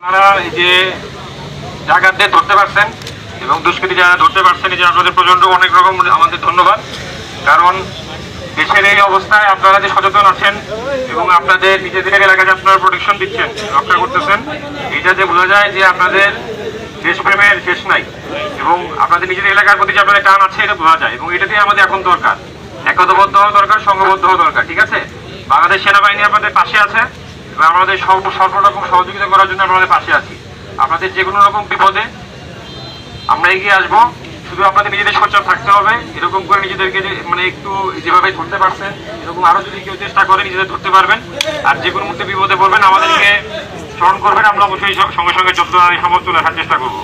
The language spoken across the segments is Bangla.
আপনারা এই যে ডাকাতদের ধরতে পারছেন এবং দুষ্কৃতী যারা ধরতে পারছেন, এই যে আপনাদের প্রচন্ড অনেক রকম আমাদের ধন্যবাদ। কারণ দেশের এই অবস্থায় আপনারা যে সচেতন আছেন এবং আপনাদের নিজেদের এলাকায় আপনারা প্রোটেকশন দিচ্ছেন, রক্ষা করতেছেন, এটা যে বোঝা যায় যে আপনাদের দেশপ্রেমের শেষ নাই এবং আপনাদের নিজেদের এলাকার প্রতি যে আপনাদের টান আছে এটা বোঝা যায়। এবং এটাতেই আমাদের এখন দরকার, একতাবদ্ধ হওয়া দরকার, সংঘবদ্ধ হওয়া দরকার। ঠিক আছে, বাংলাদেশ সেনাবাহিনী আপনাদের পাশে আছে এবং আমাদের সর্বরকম সহযোগিতা করার জন্য আমাদের পাশে আছি। আপনাদের যে কোনো রকম বিপদে আমরা এগিয়ে আসবো। শুধু আপনাদের নিজেদের সোচ্চার থাকতে হবে, এরকম করে নিজেদেরকে মানে একটু যেভাবে ধরতে পারছেন এরকম আরো যদি কেউ চেষ্টা করে নিজেদের ধরতে পারবেন। আর যে কোনো মুহূর্তে বিপদে পড়বেন আমাদেরকে স্মরণ করবেন, আমরা অবশ্যই সঙ্গে সঙ্গে যত সম্ভব চলে আসার চেষ্টা করবো।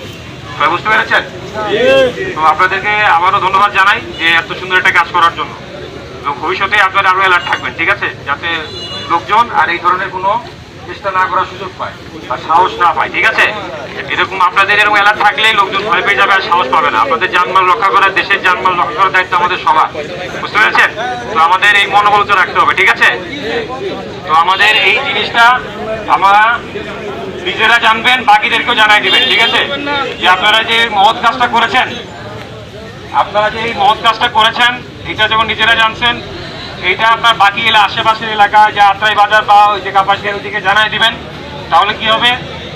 সবাই বুঝতে পেরেছেন? তো আপনাদেরকে আবারও ধন্যবাদ জানাই যে এত সুন্দর একটা কাজ করার জন্য। এবং ভবিষ্যতে আপনারা আরো অ্যালার্ট থাকবেন, ঠিক আছে, যাতে লোকজন আর এই ধরনের কোনো চেষ্টা না করার সুযোগ পায় বা সাহস না পায়। ঠিক আছে, এরকম আপনাদের এরকম অ্যালার্ট থাকলেই লোকজন ভয় পেয়ে যাবে আর সাহস পাবে না। আপনাদের জানমাল রক্ষা করার, দেশের জানমাল রক্ষা করার দায়িত্ব আমাদের সবার, বুঝতে পেরেছেন? তো আমাদের এই মনোবল তো রাখতে হবে, ঠিক আছে? তো আমাদের এই জিনিসটা আমরা নিজেরা জানবেন, বাকিদেরকেও জানাই দিবেন, ঠিক আছে? যে আপনারা যে মহৎ কাজটা করেছেন, এটা যখন নিজেরা জানছেন, এইটা আপনার বাকি আশেপাশের এলাকা যে আত্রাই বাজার বা ওই যে কাপাসিয়ার ওইদিকে জানাই দিবেন। তাহলে কি হবে,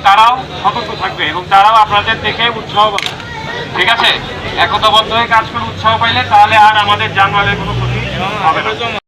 তারাও সতর্ক থাকবে এবং তারাও আপনাদের দেখে উৎসাহ পাবে। ঠিক আছে, একতাবদ্ধ হয়ে কাজ করে উৎসাহ পাইলে তাহলে আর আমাদের জানমালের কোনো ক্ষতি হবে না।